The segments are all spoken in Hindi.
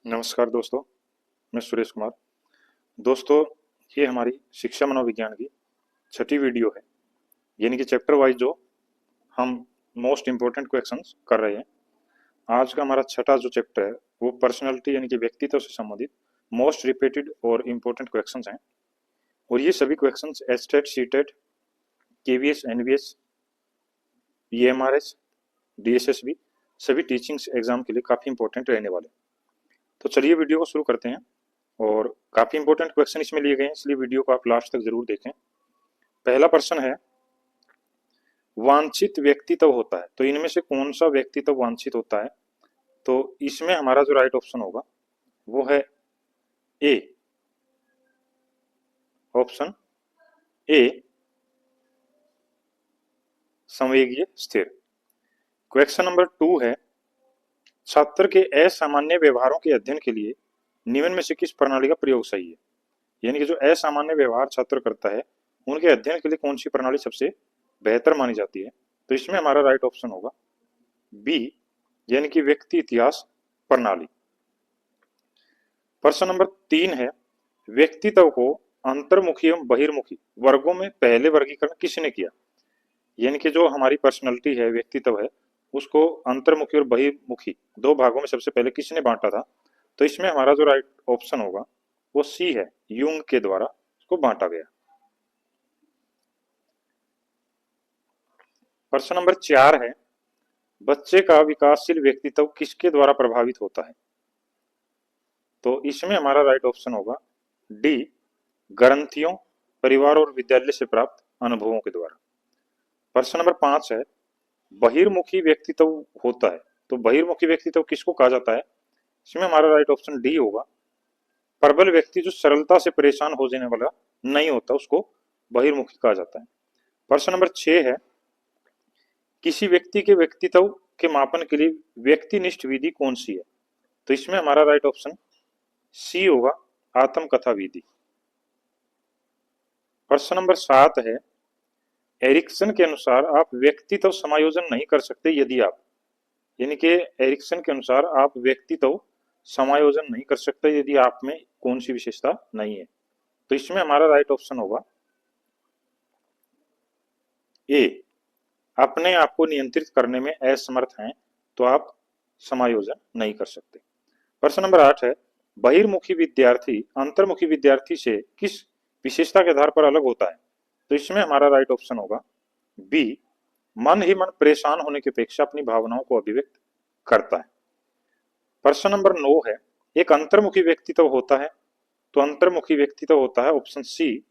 नमस्कार दोस्तों, मैं सुरेश कुमार। दोस्तों, ये हमारी शिक्षा मनोविज्ञान की छठी वीडियो है, यानी कि चैप्टर वाइज जो हम मोस्ट इम्पोर्टेंट क्वेश्चंस कर रहे हैं। आज का हमारा छठा जो चैप्टर है वो पर्सनालिटी यानी कि व्यक्तित्व से संबंधित मोस्ट रिपीटेड और इम्पोर्टेंट क्वेश्चंस हैं। और ये सभी questions STET, CTET, KVS, NVS, EMRS, DSSB सभी टीचिंग्स एग्जाम के लिए काफ़ी इंपॉर्टेंट रहने वाले। तो चलिए वीडियो को शुरू करते हैं। और काफी इंपॉर्टेंट क्वेश्चन इसमें लिए गए हैं, इसलिए वीडियो को आप लास्ट तक जरूर देखें। पहला प्रश्न है, वांछित व्यक्तित्व होता है तो इनमें से कौन सा व्यक्तित्व वांछित होता है? तो इसमें हमारा जो राइट ऑप्शन होगा वो है ए, ऑप्शन ए, संवेगीय स्थिर। क्वेश्चन नंबर 2 है, छात्र के असामान्य व्यवहारों के अध्ययन के लिए निम्न में से किस प्रणाली का प्रयोग सही है? यानी कि जो असामान्य व्यवहार छात्र करता है उनके अध्ययन के लिए कौन सी प्रणाली सबसे बेहतर मानी जाती है? तो इसमें हमारा राइट ऑप्शन होगा बी, यानी कि व्यक्ति इतिहास प्रणाली। प्रश्न नंबर 3 है, व्यक्तित्व को अंतर्मुखी एवं बहिर्मुखी वर्गों में पहले वर्गीकरण किसने किया? यानी कि जो हमारी पर्सनैलिटी है, व्यक्तित्व है, उसको अंतर्मुखी और बहिर्मुखी दो भागों में सबसे पहले किसने बांटा था? तो इसमें हमारा जो राइट ऑप्शन होगा वो सी है, यूंग के द्वारा उसको बांटा गया। प्रश्न नंबर 4 है, बच्चे का विकासशील व्यक्तित्व किसके द्वारा प्रभावित होता है? तो इसमें हमारा राइट ऑप्शन होगा डी, ग्रंथियों, परिवार और विद्यालय से प्राप्त अनुभवों के द्वारा। प्रश्न नंबर 5 है, बहिर्मुखी व्यक्तित्व होता है तो बहिर्मुखी व्यक्तित्व किसको कहा जाता है? इसमें हमारा राइट ऑप्शन डी होगा, प्रबल व्यक्ति जो सरलता से परेशान हो जाने वाला नहीं होता उसको बहिर्मुखी कहा जाता है। प्रश्न नंबर 6 है, किसी व्यक्ति के व्यक्तित्व के मापन के लिए व्यक्तिनिष्ठ विधि कौन सी है? तो इसमें हमारा राइट ऑप्शन सी होगा, आत्मकथा विधि। प्रश्न नंबर 7 है, एरिक्सन के अनुसार आप व्यक्तित्व समायोजन नहीं कर सकते यदि आप, यानी कि एरिक्सन के अनुसार आप व्यक्तित्व समायोजन नहीं कर सकते यदि आप में कौन सी विशेषता नहीं है? तो इसमें हमारा राइट ऑप्शन होगा ए, अपने आप को नियंत्रित करने में असमर्थ हैं तो आप समायोजन नहीं कर सकते। प्रश्न नंबर 8 है, बहिर्मुखी विद्यार्थी अंतर्मुखी विद्यार्थी से किस विशेषता के आधार पर अलग होता है? तो इसमें हमारा राइट ऑप्शन होगा बी, मन ही मन परेशान होने की अपेक्षा अपनी भावनाओं को अभिव्यक्त करता है। प्रश्न नंबर 9 है, एक अंतर्मुखी व्यक्तित्व होता है तो अंतर्मुखी व्यक्तित्व होता है ऑप्शन सी,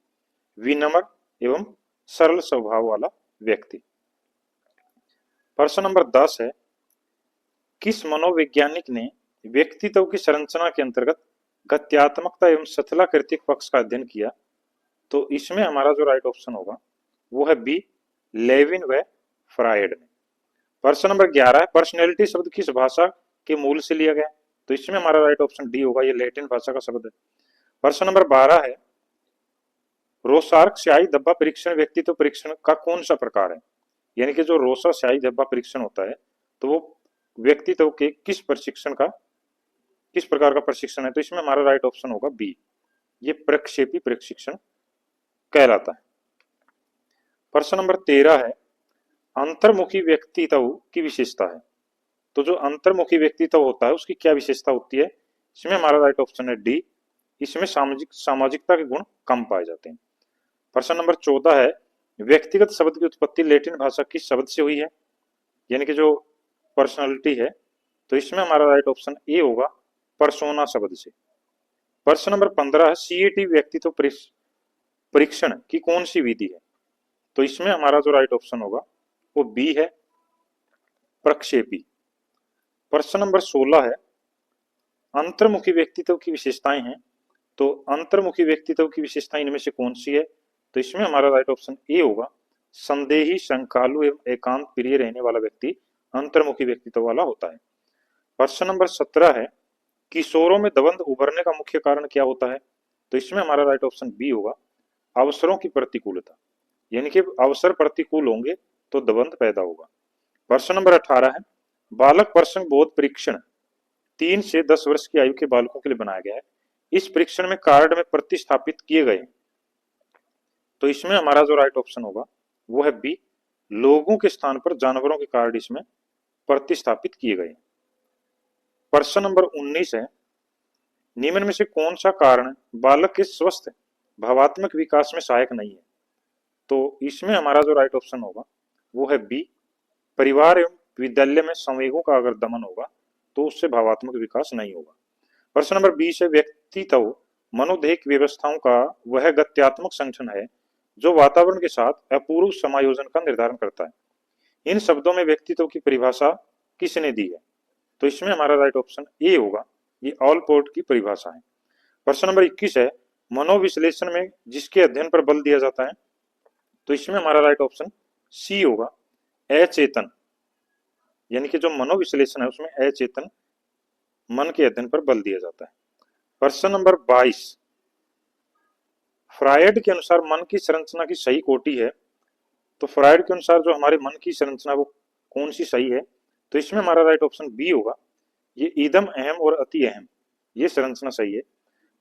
विनम्र एवं सरल स्वभाव वाला व्यक्ति। प्रश्न नंबर 10 है, किस मनोवैज्ञानिक ने व्यक्तित्व की संरचना के अंतर्गत गत्यात्मकता एवं स्थलाकृतिक पक्ष का अध्ययन किया? तो इसमें हमारा जो राइट ऑप्शन होगा वो है बी, लेविन व फ्रायड ने। प्रश्न नंबर 11 है, पर्सनैलिटी शब्द किस भाषा के मूल से लिया गया? तो इसमें हमारा राइट ऑप्शन डी होगा, ये लैटिन भाषा का शब्द है। प्रश्न नंबर 12 है, रोसार्क स्याही धब्बा परीक्षण व्यक्तित्व परीक्षण का कौन सा प्रकार है? यानी कि जो रोसा स्याही धब्बा परीक्षण होता है तो वो व्यक्तित्व के किस प्रशिक्षण का, किस प्रकार का प्रशिक्षण है? तो इसमें हमारा राइट ऑप्शन होगा बी, ये प्रक्षेपी प्रशिक्षण कहलाता है। प्रश्न नंबर 13 है, अंतर्मुखी व्यक्तित्व की विशेषता है तो जो अंतर्मुखी व्यक्तित्व होता है उसकी क्या विशेषता होती है? इसमें हमारा राइट ऑप्शन है डी, इसमें सामाजिकता के गुण कम पाए जाते हैं। प्रश्न नंबर 14 है, व्यक्तिगत शब्द की उत्पत्ति लैटिन भाषा किस शब्द से हुई है? यानी कि जो पर्सनालिटी है, तो इसमें हमारा राइट ऑप्शन ए होगा, परसोना शब्द से। प्रश्न नंबर 15 है, सीएटी व्यक्तित्व परीक्षण की कौन सी विधि है? तो इसमें हमारा जो राइट ऑप्शन होगा वो बी है, प्रक्षेपी। प्रश्न नंबर 16 है, अंतर्मुखी व्यक्तित्व की विशेषताएं हैं तो अंतर्मुखी व्यक्तित्व की विशेषताएं इनमें से कौन सी है? तो इसमें हमारा राइट ऑप्शन ए होगा, संदेही, शंकालु एवं एकांत प्रिय रहने वाला व्यक्ति अंतर्मुखी व्यक्तित्व वाला होता है। प्रश्न नंबर 17 है, किशोरों में दबंध उभरने का मुख्य कारण क्या होता है? तो इसमें हमारा राइट ऑप्शन बी होगा, अवसरों की प्रतिकूलता, यानी कि अवसर प्रतिकूल होंगे तो दबंध पैदा होगा। प्रश्न नंबर 18 है, बालक प्रसंग बोध परीक्षण 3 से 10 वर्ष की आयु के बालकों के लिए बनाया गया है। इस परीक्षण में कार्ड में प्रतिस्थापित किए गए, तो इसमें हमारा जो राइट ऑप्शन होगा वो है बी, लोगों के स्थान पर जानवरों के कार्ड इसमें प्रतिस्थापित किए गए। प्रश्न नंबर 19 है, निम्न में से कौन सा कारण बालक के स्वस्थ भावात्मक विकास में सहायक नहीं है? तो इसमें हमारा जो राइट ऑप्शन होगा वो है बी, परिवार एवं विद्यालय में संवेगों का अगर दमन होगा तो उससे भावात्मक विकास नहीं होगा। प्रश्न नंबर 20 है, व्यक्तित्व मनोदैहिक व्यवस्थाओं का वह गत्यात्मक संगठन है जो वातावरण के साथ अपूर्व समायोजन का निर्धारण करता है। इन शब्दों में व्यक्तित्व की परिभाषा किसने दी है? तो इसमें हमारा राइट ऑप्शन ए होगा, ये ऑलपोर्ट की परिभाषा है। प्रश्न नंबर 21 है, मनोविश्लेषण में जिसके अध्ययन पर बल दिया जाता है, तो इसमें हमारा राइट ऑप्शन सी होगा, अचेतन, यानी कि जो मनोविश्लेषण है उसमें अचेतन मन के अध्ययन पर बल दिया जाता है। प्रश्न नंबर 22, फ्रायड के अनुसार मन की संरचना की सही कोटि है, तो फ्रायड के अनुसार जो हमारे मन की संरचना वो कौन सी सही है? तो इसमें हमारा राइट ऑप्शन बी होगा, ये ईदम अहम और अति अहम, ये संरचना सही है।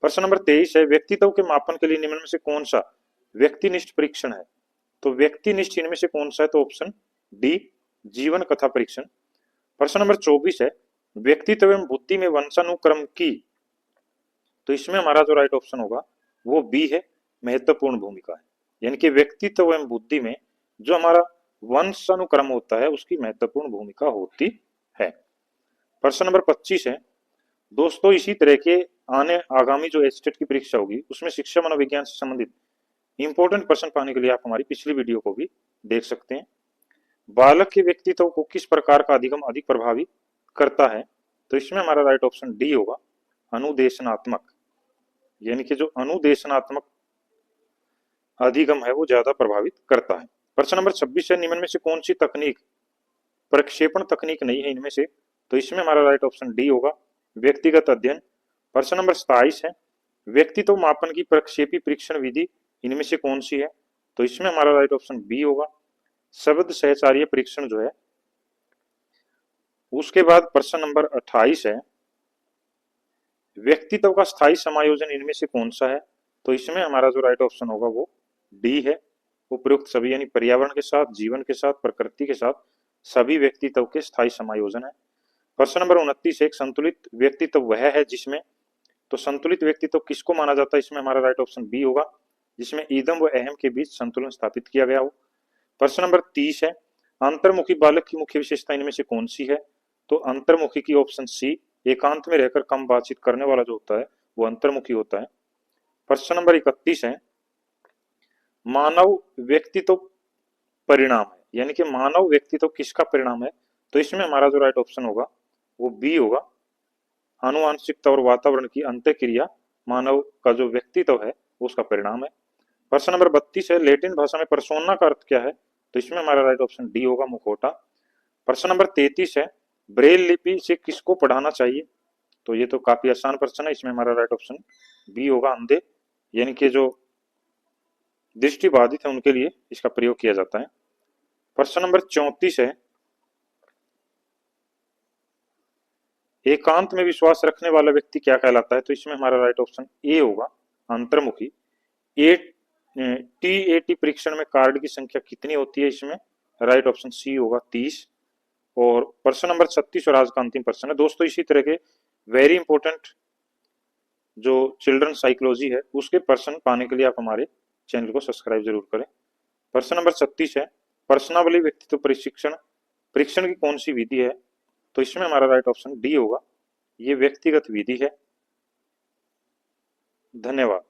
प्रश्न नंबर 23 है, व्यक्तित्व के मापन के लिए निम्न में से कौन सा व्यक्तिनिष्ठ परीक्षण है? तो व्यक्तिनिष्ठ इनमें से कौन सा है? तो ऑप्शन डी, जीवन कथा परीक्षण। प्रश्न नंबर 24 है, व्यक्तित्व एवं बुद्धि में वंशानुक्रम की, तो इसमें हमारा जो राइट ऑप्शन होगा वो बी है, महत्वपूर्ण भूमिका है, यानी कि व्यक्तित्व एवं बुद्धि में जो हमारा वंशानुक्रम होता है उसकी महत्वपूर्ण भूमिका होती है। प्रश्न नंबर 25 है, दोस्तों इसी तरह के आगामी जो एचटेट की परीक्षा होगी उसमें शिक्षा मनोविज्ञान से संबंधित इंपॉर्टेंट प्रश्न पाने के लिए आप हमारी पिछली वीडियो को भी देख सकते हैं। बालक के व्यक्तित्व को किस प्रकार का अधिगम अधिक प्रभावित करता है? तो इसमें हमारा राइट ऑप्शन डी होगा, अनुदेशनात्मक, यानी कि जो अनुदेशनात्मक अधिगम है वो ज्यादा प्रभावित करता है। प्रश्न नंबर 26 है, निम्न में से कौन सी तकनीक प्रक्षेपण तकनीक नहीं है इनमें से? तो इसमें हमारा राइट ऑप्शन डी होगा, व्यक्तिगत अध्ययन। प्रश्न नंबर 27 है, व्यक्तित्व मापन की प्रक्षेपी परीक्षण विधि इनमें से कौन सी है? तो इसमें हमारा राइट ऑप्शन बी होगा, शब्द सहचार्य परीक्षण जो है। उसके बाद प्रश्न नंबर 28 है, व्यक्तित्व का स्थायी समायोजन इनमें से कौन सा है? तो इसमें हमारा जो राइट ऑप्शन होगा वो डी है, उपयुक्त सभी, यानी पर्यावरण के साथ, जीवन के साथ, प्रकृति के साथ सभी व्यक्तित्व के स्थायी समायोजन है। प्रश्न नंबर 29, एक संतुलित व्यक्तित्व वह है जिसमें, तो संतुलित व्यक्तित्व किसको माना जाता है? इसमें हमारा राइट ऑप्शन बी होगा, जिसमें ईदम व अहम के बीच संतुलन स्थापित किया गया हो। प्रश्न नंबर 30 है, अंतर्मुखी बालक की मुख्य विशेषता इनमें से कौन सी है? तो अंतर्मुखी की ऑप्शन सी, एकांत में रहकर कम बातचीत करने वाला जो होता है वो अंतर्मुखी होता है। प्रश्न नंबर 31 है, मानव व्यक्तित्व परिणाम है, यानी कि मानव व्यक्तित्व किसका परिणाम है? तो इसमें हमारा जो राइट ऑप्शन होगा वो बी होगा, आनुवांशिकता और वातावरण की अंतःक्रिया मानव का जो व्यक्तित्व है उसका परिणाम है। प्रश्न नंबर 32 है, लैटिन भाषा में पर्सोना का अर्थ क्या है? तो इसमें हमारा राइट ऑप्शन डी होगा, मुखौटा। प्रश्न नंबर 33 है, ब्रेल लिपि से किसको पढ़ाना चाहिए? तो ये तो काफी आसान प्रश्न है, इसमें हमारा राइट ऑप्शन बी होगा, अंधे, यानी कि जो दृष्टिबाधित है उनके लिए इसका प्रयोग किया जाता है। प्रश्न नंबर 34 है, एकांत में विश्वास रखने वाला व्यक्ति क्या कहलाता है? तो इसमें हमारा राइट ऑप्शन ए होगा, अंतर्मुखी। टीएटी परीक्षण में कार्ड की संख्या कितनी होती है? इसमें राइट ऑप्शन सी होगा, 30। और प्रश्न नंबर 36 और आज का अंतिम प्रश्न है। दोस्तों इसी तरह के वेरी इंपॉर्टेंट जो चिल्ड्रन साइकोलॉजी है उसके प्रश्न पाने के लिए आप हमारे चैनल को सब्सक्राइब जरूर करें। प्रश्न नंबर 36 है, प्रश्नावली व्यक्तित्व परीक्षण की कौन सी विधि है? तो इसमें हमारा राइट ऑप्शन डी होगा, ये व्यक्तिगत विधि है। धन्यवाद।